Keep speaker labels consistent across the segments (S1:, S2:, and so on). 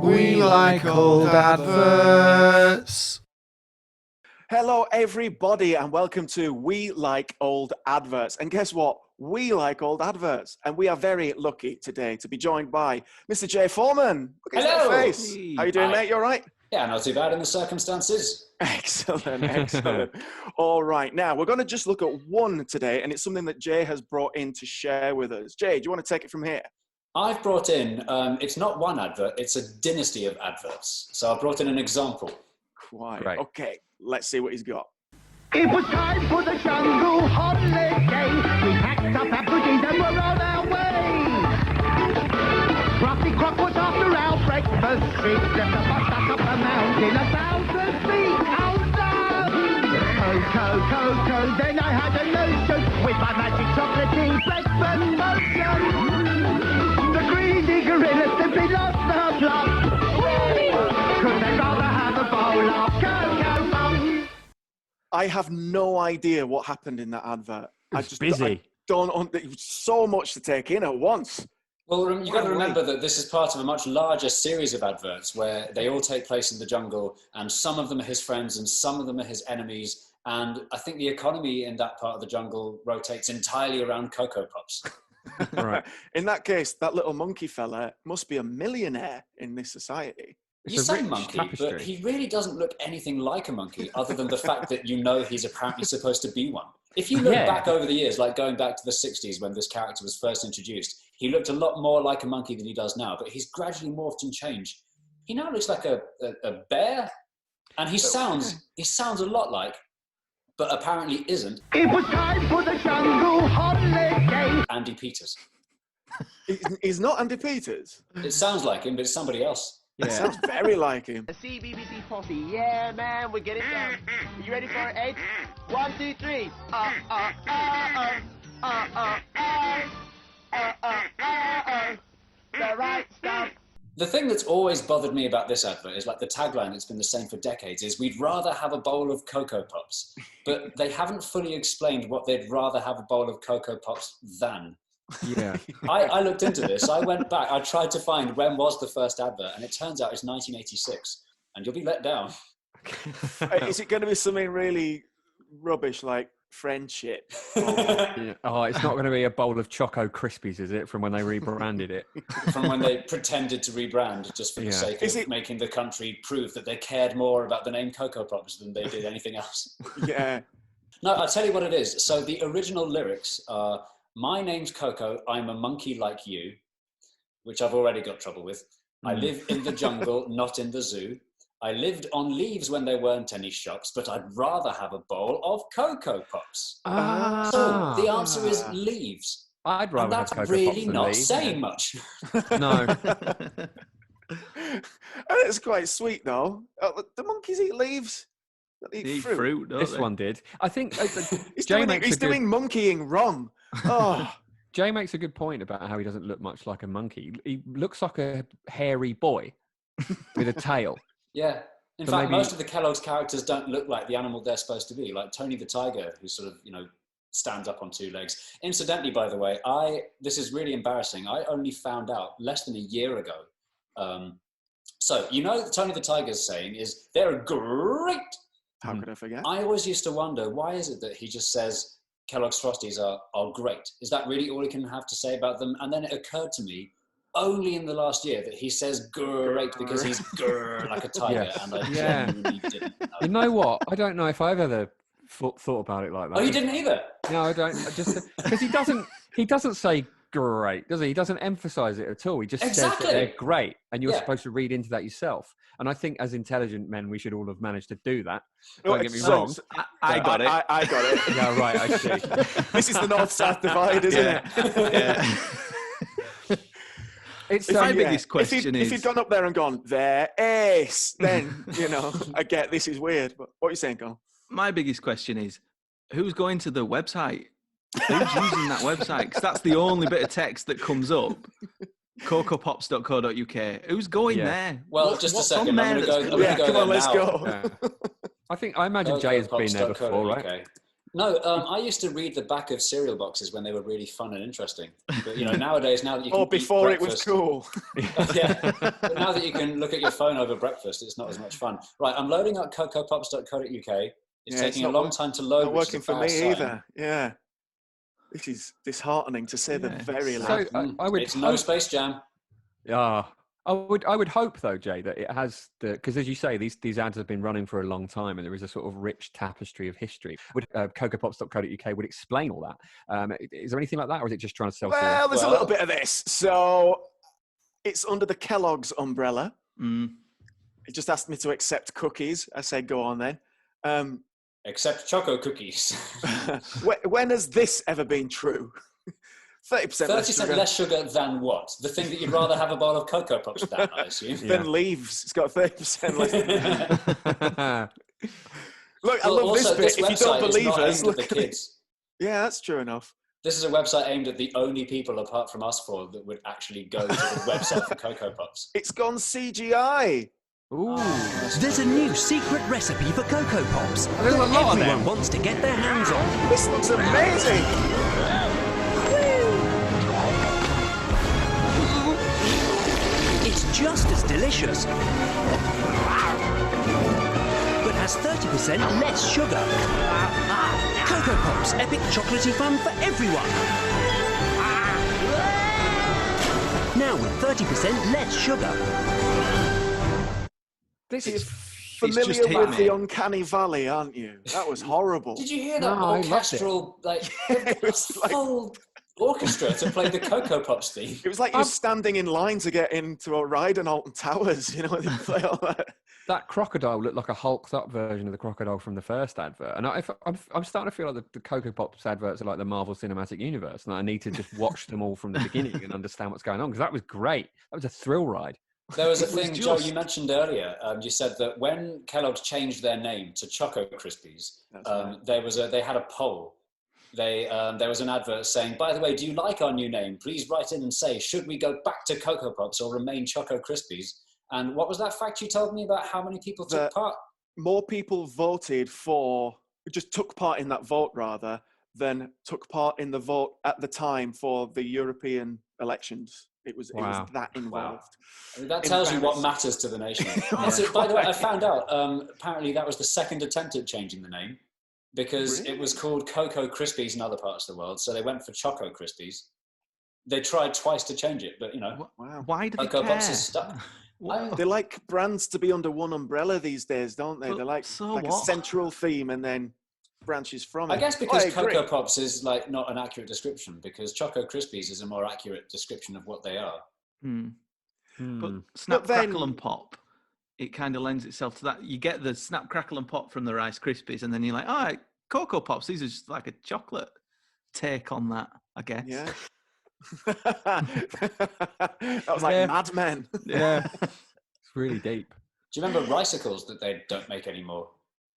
S1: We like old adverts.
S2: Hello, everybody, and welcome to We Like Old Adverts. And guess what? We like old adverts. And we are very lucky today to be joined by Mr. J. Foreman. Look at his little face.
S3: Hey.
S2: How you doing, mate? You all right?
S3: Yeah, not too bad in the circumstances.
S2: Excellent, excellent. All right. Now, we're going to just look at one today, and it's something that Jay has brought in to share with us. Jay, do you want to take it from here?
S3: I've brought in, it's not one advert, it's a dynasty of adverts. So I've brought in an example.
S2: Quite.
S1: Great.
S2: Okay, let's see what he's got.
S4: It was time for the jungle holiday. We packed up our goodies and we're on our way. Crafty Croc was after our breakfast treat. Left the bus stuck up the mountain, 1,000 feet. Oh no! Coco, then I had a notion with my magic chocolatey breakfast motion. The greedy gorillas simply lost their plot. Could they rather have a bowl of Coco Pops?
S2: I have no idea what happened in that advert. I just
S1: busy.
S2: I don't. It was so much to take in at once.
S3: Well, you've got to remember that this is part of a much larger series of adverts where they all take place in the jungle, and some of them are his friends and some of them are his enemies. And I think the economy in that part of the jungle rotates entirely around Coco Pops.
S1: Right.
S2: In that case, that little monkey fella must be a millionaire in this society.
S1: It's
S3: You
S1: a
S3: say
S1: rich
S3: monkey,
S1: tapestry.
S3: but he really doesn't look anything like a monkey other than the fact that you know he's apparently supposed to be one. If you look back over the years, like going back to the 60s when this character was first introduced, he looked a lot more like a monkey than he does now, but he's gradually morphed and changed. He now looks like a bear, and he sounds a lot like, but apparently isn't,
S4: It was time for the jungle holiday.
S3: Andy Peters.
S2: He's not Andy Peters.
S3: It sounds like him, but it's somebody else.
S2: It sounds very like him.
S4: The CBBC posse, yeah man, we get it done. Are you ready for it, Ed? 1, 2, 3. The right stuff.
S3: The thing that's always bothered me about this advert is like the tagline that's been the same for decades is we'd rather have a bowl of Coco Pops, but they haven't fully explained what they'd rather have a bowl of Coco Pops than.
S1: Yeah.
S3: I looked into this. I went back. I tried to find when was the first advert, and it turns out it's 1986. And you'll be let down.
S2: Is it going to be something really rubbish like friendship?
S1: Yeah. Oh, it's not going to be a bowl of Choco Krispies, is it, from when they rebranded it?
S3: From when they pretended to rebrand just for the sake of making the country prove that they cared more about the name Coco Pops than they did anything else.
S2: Yeah.
S3: No, I'll tell you what it is. So the original lyrics are, "My name's Coco, I'm a monkey like you," which I've already got trouble with. "I live in the jungle, not in the zoo. I lived on leaves when there weren't any shops, but I'd rather have a bowl of Coco Pops." So the answer is leaves.
S1: I'd rather
S3: And that's
S1: have Coco
S3: really
S1: Pops than
S3: not
S1: leaves.
S3: saying much.
S1: No.
S2: It's quite sweet though. The monkeys eat leaves. They eat fruit.
S5: don't
S1: This
S5: they?
S1: one did. I think
S2: He's
S1: Jay
S2: doing,
S1: makes
S2: he's
S1: a good-
S2: doing monkeying wrong. Oh.
S1: Jay makes a good point about how he doesn't look much like a monkey. He looks like a hairy boy with a tail.
S3: Yeah. In
S1: So
S3: fact,
S1: maybe-
S3: most of the Kellogg's characters don't look like the animal they're supposed to be, like Tony the Tiger, who sort of, stands up on two legs. Incidentally, by the way, this is really embarrassing. I only found out less than a year ago. So, Tony the Tiger's saying is, "They're great."
S2: How could I forget?
S3: I always used to wonder, why is it that he just says Kellogg's Frosties are great? Is that really all he can have to say about them? And then it occurred to me, only in the last year, that he says great because he's like a tiger,
S1: Yes.
S3: and I
S1: Yeah.
S3: genuinely didn't know.
S1: You know what? I don't know if I've ever thought about it like that.
S3: Oh, you didn't either?
S1: No, I don't. Because he doesn't say great, does he? He doesn't emphasize it at all. He just says that
S3: Exactly.
S1: they're great, and you're
S3: Yeah.
S1: supposed to read into that yourself. And I think as intelligent men, we should all have managed to do that.
S2: No,
S1: Don't get me
S2: so-
S1: wrong.
S2: so-
S5: I got it.
S2: I got it.
S1: Yeah, right. I see.
S2: This is the north-south divide, isn't it?
S5: Yeah.
S1: It's
S5: My biggest question
S2: if
S5: is-
S2: he'd gone up there and gone, "There is," then, I get this is weird. But what are you saying, Carl?
S5: My biggest question is, who's going to the website? Who's using that website? Because that's the only bit of text that comes up. cocopops.co.uk. Who's going there?
S3: Well, just a
S5: what's
S3: second.
S5: on
S3: I'm
S5: there
S3: going to
S5: that's
S3: go.
S5: good?
S2: Yeah, come on, let's
S3: now.
S2: go.
S1: I imagine Jay has been there before, right?
S3: Cocopops.co.uk. No, I used to read the back of cereal boxes when they were really fun and interesting. But nowadays, now that you can
S2: before
S3: eat
S2: it was
S3: breakfast,
S2: cool.
S3: yeah. But now that you can look at your phone over breakfast, it's not as much fun. Right, I'm loading up cocopops.co.uk. It's taking a long time to load.
S2: Not
S3: which
S2: working
S3: is a
S2: for
S3: bad
S2: me
S3: sign.
S2: either. Yeah, this is disheartening to say the very least.
S1: So I would
S3: It's no Space Jam.
S1: Yeah. I would hope though, Jay, that it has because as you say, these ads have been running for a long time, and there is a sort of rich tapestry of history. Would cocopops.co.uk would explain all that? Is there anything like that, or is it just trying to sell?
S2: Well, there's a little bit of this. So it's under the Kellogg's umbrella. It just asked me to accept cookies. I said, go on then.
S3: Except choco cookies.
S2: When has this ever been true? 30%
S3: 30% less sugar than what? The thing that you'd rather have a bowl of Coco Pops than, I assume.
S2: Than leaves. It's got 30% less than that. Look, I love this bit. If you don't believe us, look at the kids. Yeah, that's true enough.
S3: This is a website aimed at the only people apart from us four that would actually go to the website for Coco Pops.
S2: It's gone CGI.
S1: Ooh.
S6: There's a new secret recipe for Coco Pops
S1: There's a lot
S6: that
S1: of them.
S6: everyone wants to get their hands on.
S2: This looks amazing.
S6: It's just as delicious, but has 30% less sugar. Coco Pops, epic chocolatey fun for everyone. Now with 30% less sugar.
S2: This is familiar with the Uncanny Valley, aren't you? That was horrible.
S3: Did you hear that orchestral, like, full orchestra to play the Coco Pops theme?
S2: It was like you're standing in line to get into a ride on Alton Towers, you know, when they play all that.
S1: That crocodile looked like a hulked up version of the crocodile from the first advert. And I'm starting to feel like the Coco Pops adverts are like the Marvel Cinematic Universe. And I need to just watch them all from the beginning and understand what's going on. Because that was great. That was a thrill ride.
S3: There was a thing, Joe, you mentioned earlier. You said that when Kellogg's changed their name to Choco Krispies, they had a poll. There was an advert saying, by the way, do you like our new name? Please write in and say, should we go back to Coco Pops or remain Choco Krispies? And what was that fact you told me about how many people took part?
S2: More people took part in that vote rather than took part in the vote at the time for the European elections. It was that involved.
S3: Wow. That tells you what matters to the nation. Also, by the way, I found out, apparently that was the second attempt at changing the name because it was called Coco Krispies in other parts of the world. So they went for Choco Krispies. They tried twice to change it, but,
S5: Why do they
S3: Coco
S5: care?
S3: Pops is stuck.
S2: They like brands to be under one umbrella these days, don't they? They like a central theme and then branches from it.
S3: I guess because Coco Pops is like not an accurate description, because Choco Krispies is a more accurate description of what they are.
S5: But Snap, Crackle and Pop, it kind of lends itself to that. You get the Snap, Crackle and Pop from the Rice Krispies, and then you're like, all right, Coco Pops, these are just like a chocolate take on that, I guess.
S2: Yeah. That was like Mad Men.
S1: Yeah. It's really deep.
S3: Do you remember Ricicles that they don't make anymore?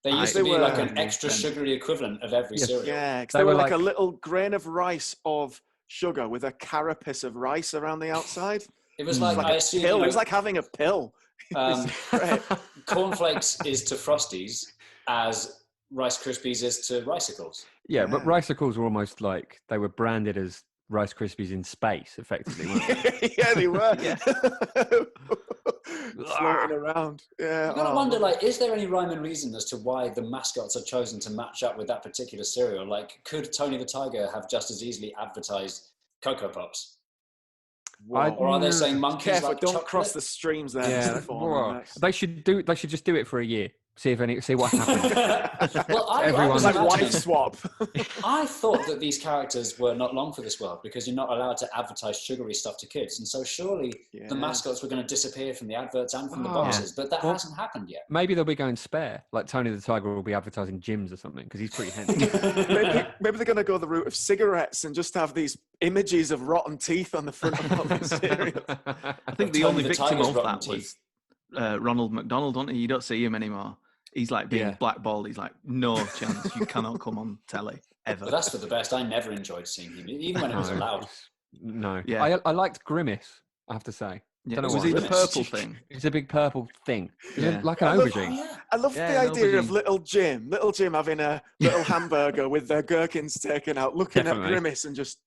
S3: They used to be like an extra sugary equivalent of every cereal.
S2: Yeah, because they were like a little grain of rice of sugar with a carapace of rice around the outside.
S3: It was like I assume,
S2: pill. It was like having a pill.
S3: Cornflakes is to Frosties as Rice Krispies is to Ricicles.
S1: Yeah, but Ricicles were almost like they were branded as Rice Krispies in space, effectively, weren't they?
S2: Yeah, they were. Floating around. Yeah.
S3: You've got to wonder, like, is there any rhyme and reason as to why the mascots are chosen to match up with that particular cereal? Like, could Tony the Tiger have just as easily advertised Coco Pops? Or are they saying monkeys?
S2: Careful,
S3: like
S2: don't
S3: chocolate?
S2: cross the streams there.
S1: Yeah, they should just do it for a year. See what happens.
S3: Well,
S2: everyone's like wife swap.
S3: I thought that these characters were not long for this world because you're not allowed to advertise sugary stuff to kids, and so surely the mascots were going to disappear from the adverts and from the boxes. But that hasn't happened yet.
S1: Maybe they'll be going spare, like Tony the Tiger will be advertising gyms or something because he's pretty handy.
S2: maybe they're going to go the route of cigarettes and just have these images of rotten teeth on the front of all the cereals.
S5: I think the only victim of that was Ronald McDonald, wasn't he? You don't see him anymore. He's like being blackballed. He's like, no chance. You cannot come on telly ever.
S3: But that's for the best. I never enjoyed seeing him, even when it was allowed.
S1: No.
S5: Yeah.
S1: I liked Grimace, I have to say.
S5: Yeah.
S1: Don't know
S5: Was
S1: what
S5: he the
S1: it
S5: purple
S1: is.
S5: thing?
S1: It's a big purple thing.
S5: Yeah.
S1: Like an
S2: I love-
S1: aubergine.
S2: I love
S5: Yeah,
S2: the
S5: an
S2: idea of
S5: aubergine.
S2: Little Jim having a little hamburger with their gherkins taken out, looking
S1: Definitely.
S2: at Grimace and just,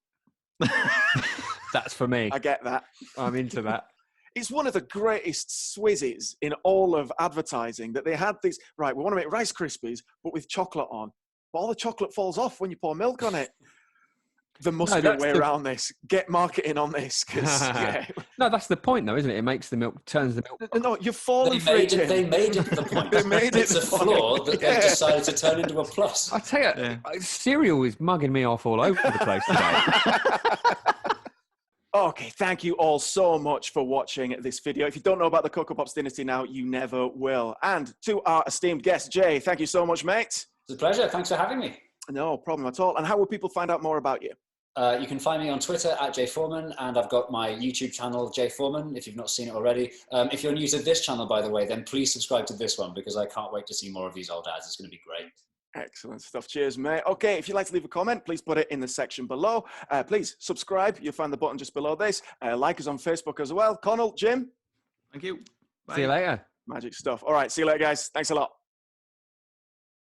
S1: That's for me.
S2: I get that.
S1: I'm into that.
S2: It's one of the greatest swizzes in all of advertising that they had these, right, we want to make Rice Krispies, but with chocolate on. But all the chocolate falls off when you pour milk on it. There must be a way around this. Get marketing on this.
S1: No, that's the point, though, isn't it? It makes the milk, turns the milk.
S2: No, you're falling for it, Jim.
S3: They made it the point.
S2: They made it
S3: it's a
S2: the point.
S3: flaw that they decided to turn into a plus.
S1: I tell you, cereal is mugging me off all over the place today.
S2: Okay, thank you all so much for watching this video. If you don't know about the Coco Pops dynasty now, you never will. And to our esteemed guest, Jay, thank you so much, mate.
S3: It's a pleasure. Thanks for having me.
S2: No problem at all. And how will people find out more about you?
S3: You can find me on Twitter at @JForeman, and I've got my YouTube channel, J Foreman, if you've not seen it already. If you're new to this channel, by the way, then please subscribe to this one, because I can't wait to see more of these old ads. It's going to be great.
S2: Excellent stuff. Cheers, mate. Okay, if you'd like to leave a comment, please put it in the section below. Please subscribe. You'll find the button just below this. Like us on Facebook as well. Connell, Jim.
S5: Thank you. Bye.
S1: See you later.
S2: Magic stuff. All right, see you later, guys. Thanks a lot.